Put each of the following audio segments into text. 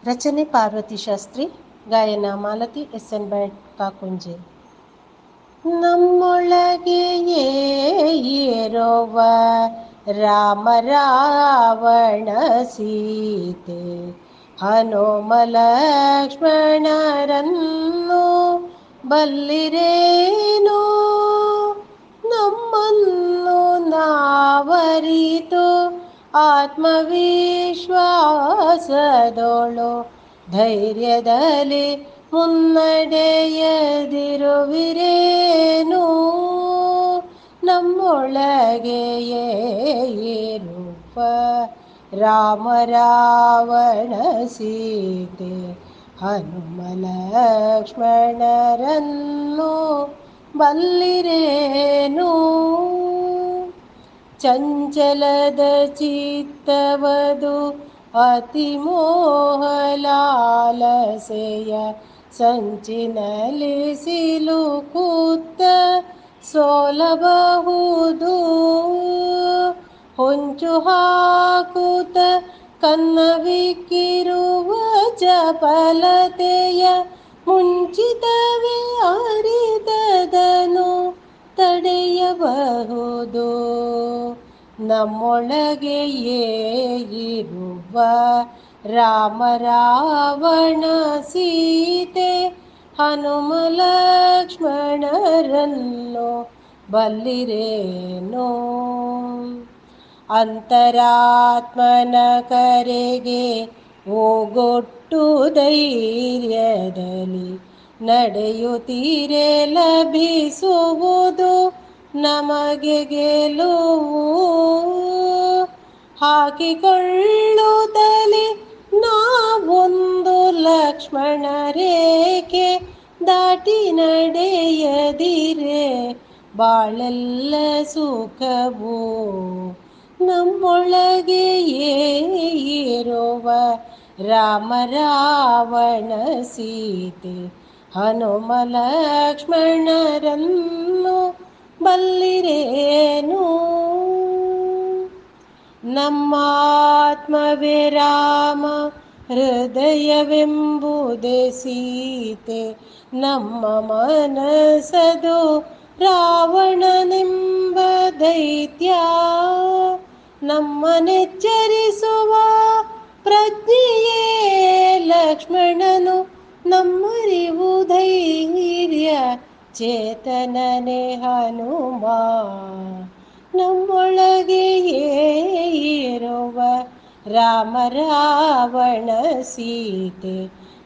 ರಚನೆ ಪಾರ್ವತಿ ಶಾಸ್ತ್ರಿ, ಗಾಯನ ಮಾಲತಿ ಎಸ್.ಎನ್. ಭಟ್ ಕಾಕುಂಜೆ. ನಮ್ಮೊಳಗೆಯೇ ಇರುವ ರಾಮ ರಾವಣ ಸೀತೆ ಹನುಮ ಲಕ್ಷ್ಮಣರನ್ನು ಬಲ್ಲಿರೇನು? ನಮ್ಮನ್ನು ನಾವರಿತು ಆತ್ಮವಿಶ್ವಾಸದೋಳು ಧೈರ್ಯದಲ್ಲಿ ಮುನ್ನಡೆಯದಿರುವಿರೇನು? ನಮ್ಮೊಳಗೆಯೇ ಇರುವ ರಾಮ ರಾವಣ ಸೀತೆ ಹನುಮ ಲಕ್ಷ್ಮಣರನ್ನು ಬಲ್ಲಿರೇನು? ಚಂಚಲದ ಚಿತ್ತವದು ಅತಿ ಮೋಹಲಾಲಸೆಯ ಸಂಚಿನಲ್ಲಿ ಸಿಲುಕುತ್ತ ಸೋಲಬಹುದು. ಹೊಂಚು ಹಾಕುತ್ತ ಕನ್ನವಿಕ್ಕಿರುವ ಚಪಲತೆಯ ಮುಂಚಿತವೇ ಅರಿತದನು ತಡೆಯಬಹುದು. ನಮ್ಮೊಳಗೆಯೇ ಇರುವ ರಾಮ ರಾವಣ ಸೀತೆ ಹನುಮ ಲಕ್ಷ್ಮಣರನ್ನು ಬಲ್ಲಿರೇನು? ಅಂತರಾತ್ಮನ ಕರೆಗೆ ಓಗೊಟ್ಟು ಧೈರ್ಯದಲ್ಲಿ ನಡೆಯುತ್ತೀರೆ ಲಭಿಸುವುದು ನಮಗೆ ಗೆಲುವು. ಹಾಕಿಕೊಳ್ಳುತ್ತಲೇ ನಾವೊಂದು ಲಕ್ಷ್ಮಣ ರೇಖೆ ದಾಟಿ ನಡೆಯದಿರೆ ಬಾಳೆಲ್ಲ ಸುಖವು. ನಮ್ಮೊಳಗೆಯೇ ಇರುವ ರಾಮ ರಾವಣ ಸೀತೆ ಹನುಮ ಲಕ್ಷ್ಮಣರನ್ನು ಬಲ್ಲಿರೇನು? ನಮ್ಮಾತ್ಮವೇ ರಾಮ, ಹೃದಯವೆಂಬುದೇ ಸೀತೆ, ನಮ್ಮ ಮನಸದು ರಾವಣನೆಂಬ ದೈತ್ಯ. ನಮ್ಮನೆಚ್ಚರಿಸುವ ಪ್ರಜ್ಞೆಯೇ ಲಕ್ಷ್ಮಣನು, ನಮ್ಮರಿವು ಧೈರ್ಯ ಚೇತನನೇ ಹನುಮ. ನಮ್ಮೊಳಗೆಯೇ ಇರುವ ರಾಮ ರಾವಣ ಸೀತೆ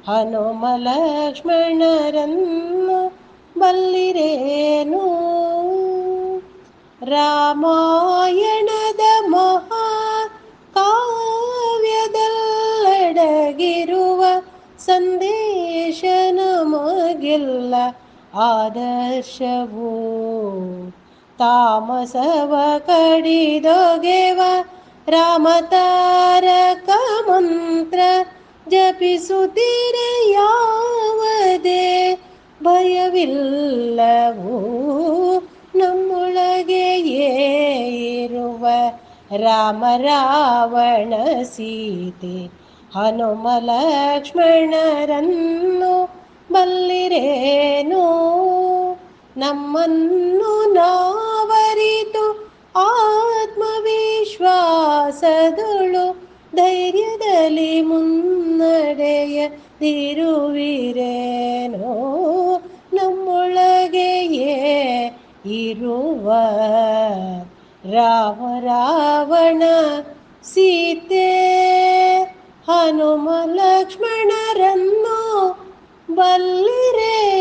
ಹನುಮ ಲಕ್ಷ್ಮಣರನ್ನು ಬಲ್ಲಿರೇನು? ರಾಮಾಯಣದ ಮಹಾ ಕಾವ್ಯದಲ್ಲಡಗಿರುವ ಸಂದೇಶ ನಮಗೆಲ್ಲ ಆದರ್ಶವು. ತಾಮಸವ ಕಡಿದೊಗೆವ ರಾಮ ತಾರಕ ಮಂತ್ರ ಜಪಿಸುತ್ತೀರೆ ಯಾವುದೇ ಭಯವಿಲ್ಲವು. ನಮ್ಮೊಳಗೆಯೇ ಇರುವ ರಾಮ ರಾವಣ ಸೀತೆ ಹನುಮ ಲಕ್ಷ್ಮಣರನ್ನು ಬಲ್ಲಿರೇನು? ನಮ್ಮನ್ನು ನಾವರಿತು ಆತ್ಮವಿಶ್ವಾಸದೊಳು ಧೈರ್ಯದಲ್ಲಿ ಮುನ್ನಡೆಯದಿರುವಿರೇನೋ? ನಮ್ಮೊಳಗೆಯೇ ಇರುವ ರಾಮ ರಾವಣ ಸೀತೆ ಹನುಮ ಲಕ್ಷ್ಮಣರನ್ನು ಬಲ್ಲಿರೇ